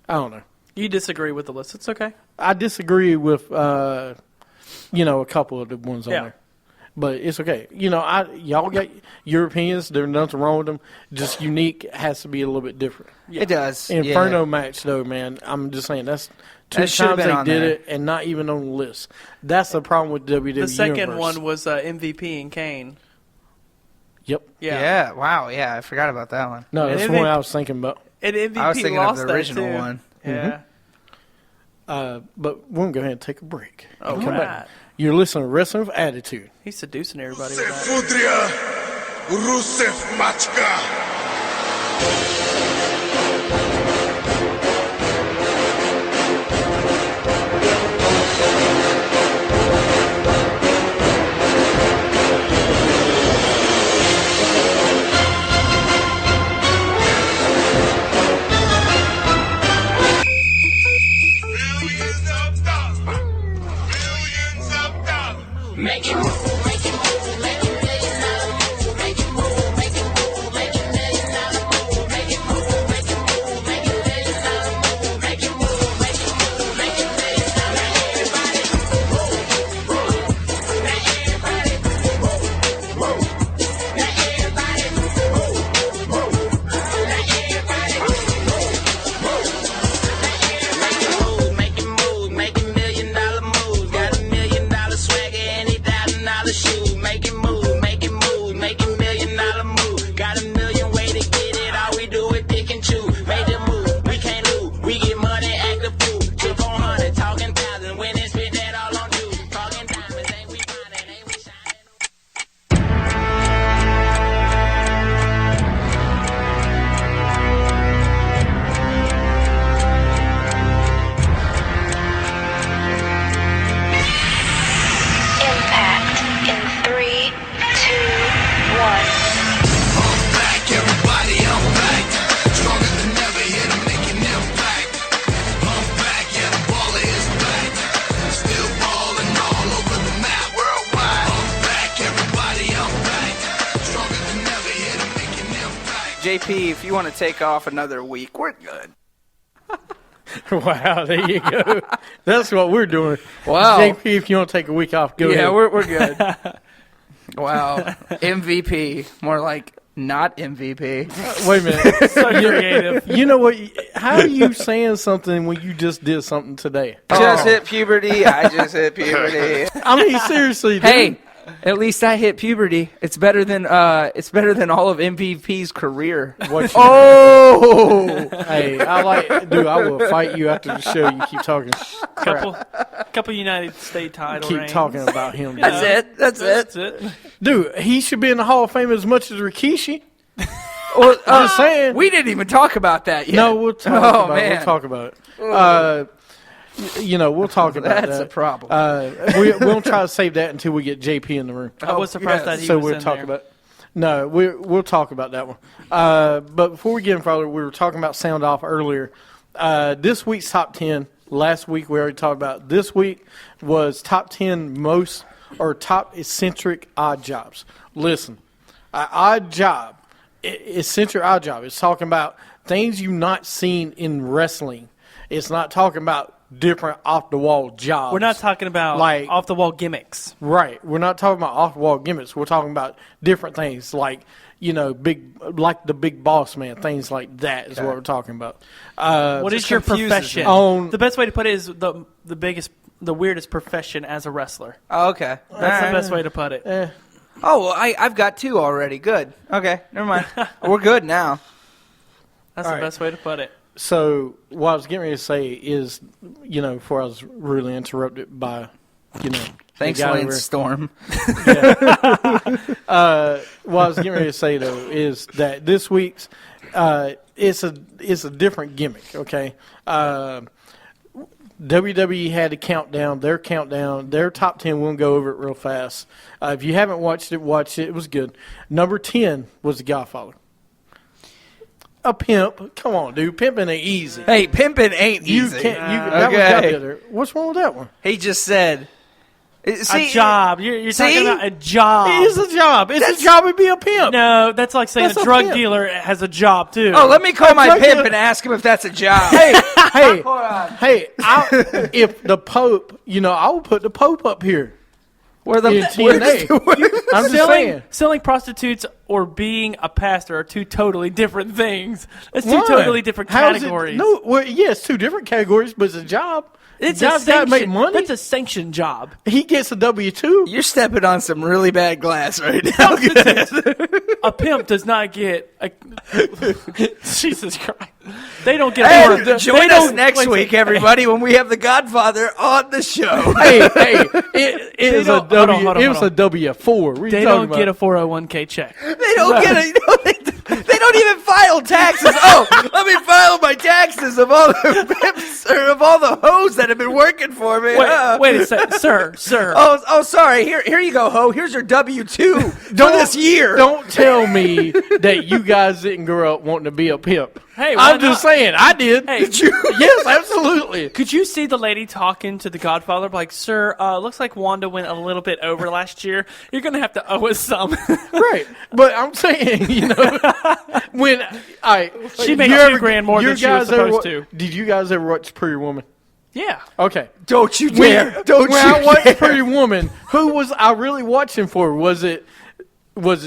I don't know. You disagree with the list. It's okay. I disagree with, a couple of the ones on there. But it's okay. Y'all got your opinions. There's nothing wrong with them. Just unique has to be a little bit different. Yeah. It does. Inferno match, though, man. I'm just saying that's two times they did it and not even on the list. That's the problem with WWE. The second one was MVP and Kane. Yep. Yeah. Wow. Yeah. I forgot about that one. No, that's the one I was thinking about. And MVP I was thinking lost of the original one. Yeah. But we're going to go ahead and take a break. Oh, come back. You're listening to Wrestling with Attitude. He's seducing everybody with that. Rusev Machka. Make it move, make it move, make it $1,000,000 move, make it move, make it move, make it $1,000,000 move, make it move, make it move, make it $1,000,000 move, make it move, make it move, make it $1,000,000. Everybody move, move. Now everybody move, move. Now everybody move, move. Now everybody move, move. Make it move, make it $1,000,000 moves. Got $1,000,000 swagger. Shoe, make it move, make it move, make it $1,000,000 move. Got a million way to get it, all we do is pick and choose. Make the move, we can't lose. We get money, act a fool. Chip on 100, talking thousand. When it's spit that all on you. Talking diamonds, ain't we shining, ain't we shining? JP, if you want to take off another week, we're good. Wow, there you go. That's what we're doing. Wow. JP, if you want to take a week off, go ahead. Yeah, we're good. Wow. MVP. More like not MVP. Wait a minute. So creative. You know what? How are you saying something when you just did something today? Just hit puberty. I just hit puberty. I mean, seriously, dude. Hey, at least I hit puberty. It's better than all of MVP's career. Oh, hey, I will fight you after the show. You keep talking crap. Couple United States title Keep reigns. talking about him. Dude. That's it. Dude, he should be in the Hall of Fame as much as Rikishi. Well, I'm just saying. We didn't even talk about that yet. No, we'll talk about it. Man. We'll talk about it. We'll talk about that. That's a problem. We'll try to save that until we get JP in the room. I was surprised that he So was we'll in talk there. about. No, we'll talk about that one. But before we get in further, we were talking about Soundoff earlier. This week's top 10. Last week we already talked about. This week was top 10 most or top eccentric odd jobs. Listen, odd job, eccentric odd job. It's talking about things you've not seen in wrestling. It's not talking about different off-the-wall jobs. We're not talking about like off-the-wall gimmicks. Right. We're not talking about off-the-wall gimmicks. We're talking about different things like, like the big boss man, things like that is what we're talking about. What is your profession? The best way to put it is the weirdest profession as a wrestler. Oh, okay. That's the best way to put it. Oh, well, I've got two already. Good. Okay, never mind. We're good now. That's the best way to put it. So what I was getting ready to say is, before I was really interrupted by, Thanks, Lane Storm. What I was getting ready to say though is that this week's it's a different gimmick. Okay, WWE had a countdown. Their top 10. We'll go over it real fast. If you haven't watched it, watch it. It was good. Number 10 was The Godfather. A pimp. Come on, dude. Pimping ain't easy. Hey, pimping ain't easy. That was got better. What's wrong with that one? He just said See, a job. You're talking about a job. It is a job. It's a job to be a pimp. No, that's like saying That's a a drug pimp. dealer has a job too. Oh, let me call my drug pimp dealer- and ask him if that's a job. Hey, hey, Hold on. hey! If the Pope, I will put the Pope up here. Where the In TNA. I'm just saying. Selling prostitutes or being a pastor are two totally different things. That's two Why? totally different How is it- categories. No, well, it's two different categories, but it's a job. it's Guy's gotta make money. That's a sanctioned job. He gets a W-2. You're stepping on some really bad glass right now. A pimp does not get a Jesus Christ. They don't get Hey, a join us next week, everybody, when we have the Godfather on the show. hey, it is a don't- hold on, W. hold on, It hold was on. a W-4. What are They you don't talking get a about? 401k check. They don't get it. They don't even file taxes. Oh, let me file my taxes of all the pimps or of all the hoes that have been working for me. Wait a second, sir. Oh, sorry. Here you go, ho. Here's your W-2 for this year. Don't tell me that you guys didn't grow up wanting to be a pimp. Hey, why I'm just not? saying, I did. Hey. Did you? Yes, absolutely. Could you see the lady talking to the Godfather like, sir, looks like Wanda went a little bit over last year. You're going to have to owe us some. Right, but I'm saying, when She made a few grand more than she was supposed to. Did you guys ever watch Pretty Woman? Yeah. Okay. Don't you dare. Don't when you I watched dare. Pretty Woman, who was I really watching for? Was it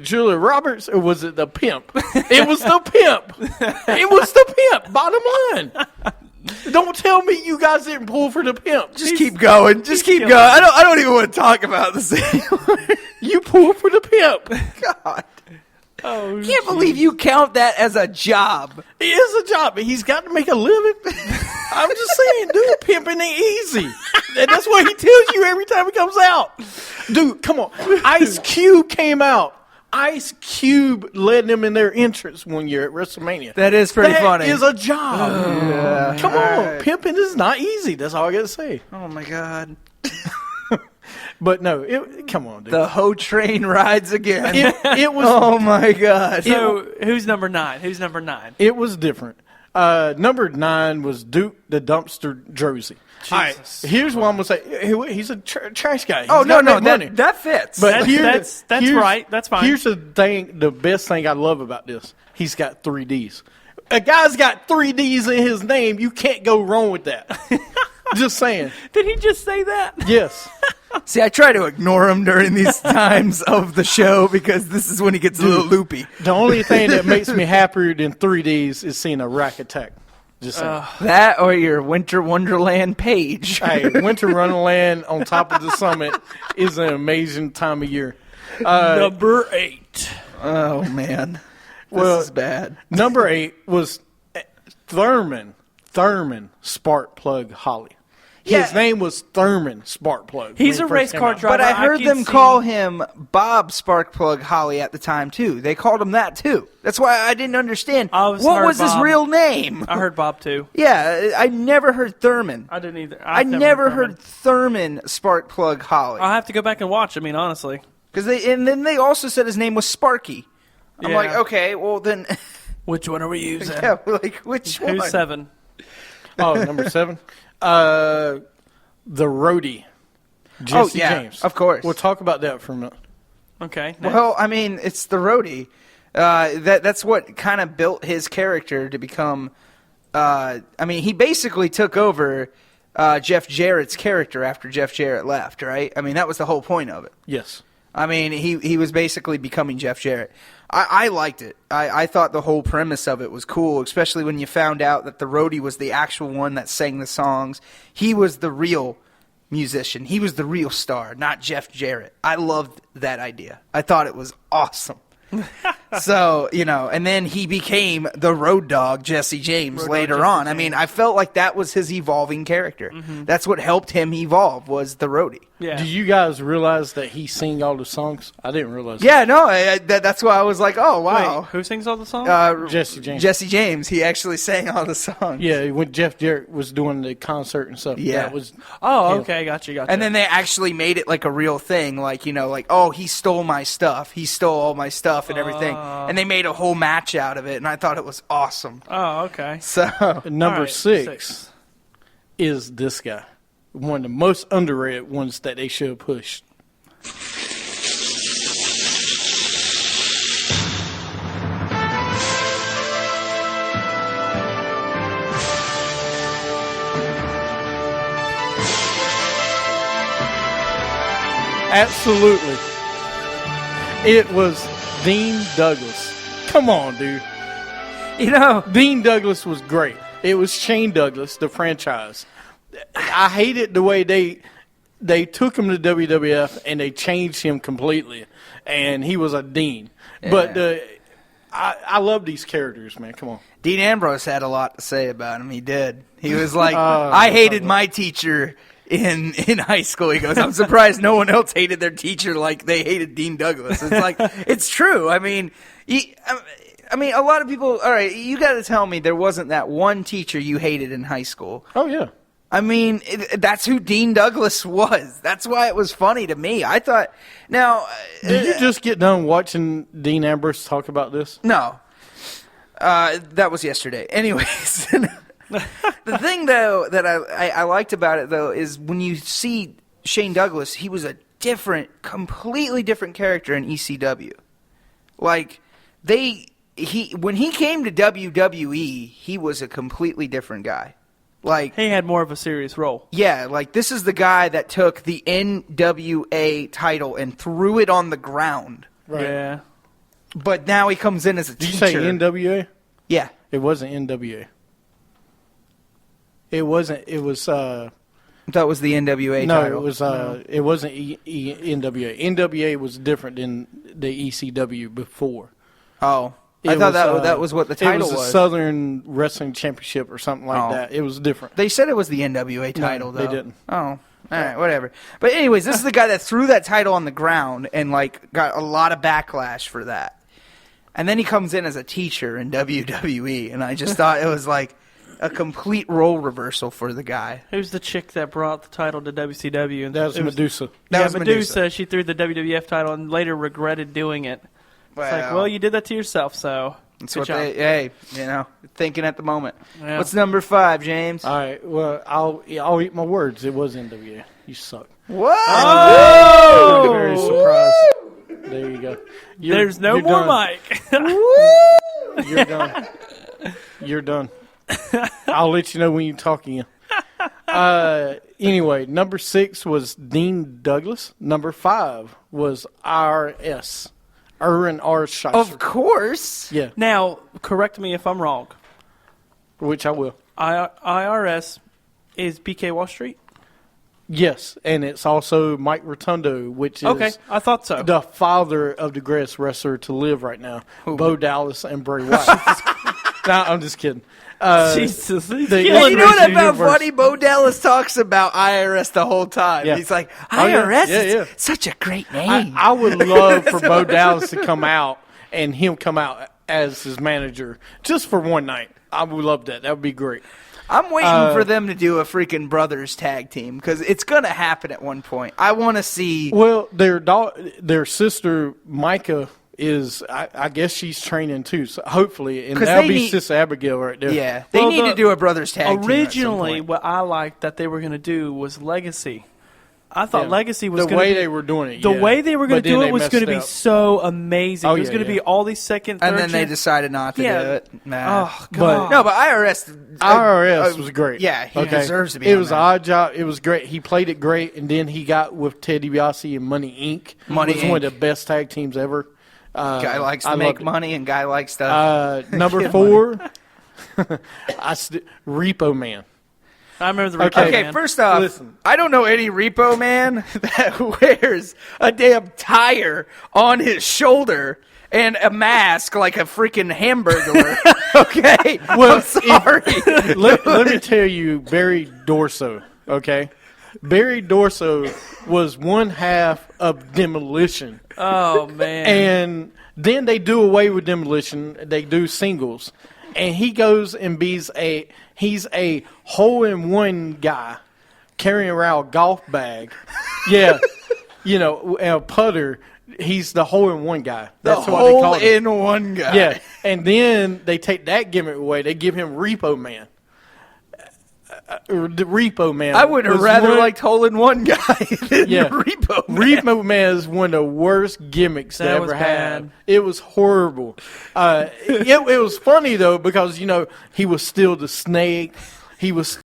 Julia Roberts or was it the pimp? It was the pimp. It was the pimp. Bottom line. Don't tell me you guys didn't pull for the pimp. Just keep going. Just keep going. I don't even want to talk about this anymore. You pulled for the pimp. God. Oh, Can't believe you count that as a job. It is a job, but he's got to make a living. I'm just saying, dude, pimping ain't easy. And that's what he tells you every time he comes out. Dude, come on. Ice Cube came out. Ice Cube led them in their entrance one year at WrestleMania. That is pretty funny. That is a job. Come on. Pimping is not easy. That's all I got to say. Oh, my God. But no, come on, dude. The hoe train rides again. It was Oh, my God. So who's number 9? Who's number 9? It was different. Number 9 was Duke the Dumpster Drozy. All right, here's what I'm gonna say. He's a trash guy. He's Oh, no, gotta make money. that fits. But That's here's- right. That's fine. Here's the thing. The best thing I love about this. He's got 3 Ds. A guy's got 3 Ds in his name. You can't go wrong with that. Just saying. Did he just say that? Yes. See, I try to ignore him during these times of the show because this is when he gets a little loopy. The only thing that makes me happier than 3 Ds is seeing a rack attack. Just saying. That or your Winter Wonderland page. Hey, Winter Wonderland on top of the Summit is an amazing time of year. Number 8. Oh, man. This Well, is bad. Number 8 was Thurman Sparkplug Holly. His Yeah. name was Thurman Sparkplug. He's when a he race first came car out. driver. But I I heard can them see- call him Bob Sparkplug Holly at the time, too. They called him that, too. That's why I didn't understand. I always What heard was his Bob. real name? I heard Bob too. Yeah, I never heard Thurman. I didn't either. I never heard Thurman Sparkplug Holly. I'll have to go back and watch. I mean, honestly. And then they also said his name was Sparky. I'm Yeah. like, okay, well then, Which one are we using? yeah, like which one? Who's 7? Oh, number 7. The roadie, Jesse yeah, James. of course. We'll talk about that for a minute. Okay. next. Well, I mean, it's the roadie. That's what kind of built his character to become. I mean, he basically took over Jeff Jarrett's character after Jeff Jarrett left, right? I mean, that was the whole point of it. Yes. I mean, he was basically becoming Jeff Jarrett. I liked it. I thought the whole premise of it was cool, especially when you found out that the roadie was the actual one that sang the songs. He was the real musician. He was the real star, not Jeff Jarrett. I loved that idea. I thought it was awesome. So, and then he became the road dog, Jesse James, later on. I mean, I felt like that was his evolving character. Mm-hmm. That's what helped him evolve, was the roadie. Yeah. Do you guys realize that he sang all the songs? I didn't realize. Yeah, no, that's why I was like, oh, Wait, wow. who sings all the songs? Jesse James. Jesse James, he actually sang all the songs. Yeah, when Jeff Jarrett was doing the concert and stuff. Yeah. That was. oh, him. okay. Gotcha. And then they actually made it like a real thing, like, oh, he stole my stuff. He stole all my stuff and everything. And they made a whole match out of it, and I thought it was awesome. Oh, okay. So, Number All right, 6 is this guy. one of the most underrated ones that they should have pushed. Absolutely. It was Dean Douglas. Come on, dude. You know, Dean Douglas was great. It was Shane Douglas, the franchise. I hated the way they took him to WWF and they changed him completely, and he was a Dean. Yeah. But I love these characters, man. Come on. Dean Ambrose had a lot to say about him. He did. He was like, I hated my teacher in high school. He goes, I'm surprised no one else hated their teacher like they hated Dean Douglas. It's like, it's true. I mean, a lot of people, all right, you got to tell me there wasn't that one teacher you hated in high school. Oh, yeah. I mean, that's who Dean Douglas was. That's why it was funny to me. I thought, now... Did you just get done watching Dean Ambrose talk about this? No. That was yesterday. Anyways... The thing, though, that I liked about it, though, is when you see Shane Douglas, he was a completely different character in ECW. Like, when he came to WWE, he was a completely different guy. Like, he had more of a serious role. Yeah, like, this is the guy that took the NWA title and threw it on the ground. Right. Yeah. But now he comes in as a teacher. Did you say NWA? Yeah. It wasn't NWA. It wasn't. It was. That was the NWA no, title. it was. It wasn't NWA. NWA was different than the ECW before. Oh, I thought that was what the title was. It was a Southern Wrestling Championship or something like that. It was different. They said it was the NWA title, though. They didn't. Oh, all right, whatever. But anyways, this is the guy that threw that title on the ground and like got a lot of backlash for that. And then he comes in as a teacher in WWE, and I just thought it was like a complete role reversal for the guy. Who's the chick that brought the title to WCW? And that was Medusa. That was Medusa. She threw the WWF title and later regretted doing it. Well, it's like, well, you did that to yourself, so that's good what job. hey, thinking at the moment. Yeah. What's number 5, James? All right. Well, I'll eat my words. It was NWA. You suck. What? Oh! I'm very surprised. There you go. There's no more Mike. You're done. You're done. I'll let you know when you talk again. Anyway, number 6 was Dean Douglas. Number 5 was IRS. Erwin R. Scheisser. Of course. Yeah. Now, correct me if I'm wrong. Which I will. IRS is BK Wall Street? Yes, and it's also Mike Rotundo, which is okay, I thought so. The father of the greatest wrestler to live right now, Bo Dallas and Bray Wyatt. No, I'm just kidding. Jesus. You know what about funny? Bo Dallas talks about IRS the whole time. Yeah. He's like, IRS is such a great name. I would love for Bo Dallas to come out and him come out as his manager just for one night. I would love that. That would be great. I'm waiting for them to do a freaking brothers tag team because it's going to happen at one point. I want to see. Well, their sister Micah is, I guess she's training too. So hopefully, and that'll be Sis Abigail right there. Yeah, they need to do a brothers tag team. Originally, what I liked that they were going to do was Legacy. I thought Legacy was the way they were doing it. The way they were going to do it was going to be so amazing. Oh, it was going to be all these second, third, and then they decided not to do it. Nah. Oh God! No, but IRS was great. Yeah, he deserves to be. It was an odd job. It was great. He played it great, and then he got with Ted DiBiase and Money Inc. Money was Inc. one of the best tag teams ever. Guy likes to make money, and guy likes to. Number 4, Repo Man. I remember the Repo Man. Okay, first off, listen, I don't know any Repo Man that wears a damn tire on his shoulder and a mask like a freaking hamburger. Okay? Well, I'm sorry. Let me tell you Barry Dorso, okay? Barry Dorso was one half of Demolition. Oh, man. And then they do away with Demolition. They do singles. And he goes and he's a hole-in-one guy carrying around a golf bag. Yeah. A putter. He's the hole-in-one guy. That's what they call him. Hole-in-one guy. Yeah. And then they take that gimmick away. They give him Repo Man. the Repo Man. I would have was rather one- liked Hole in One guy than Yeah. the Repo Man. Repo Man is one of the worst gimmicks That they was ever had. bad. It was horrible. It was funny though because he was still the Snake. He was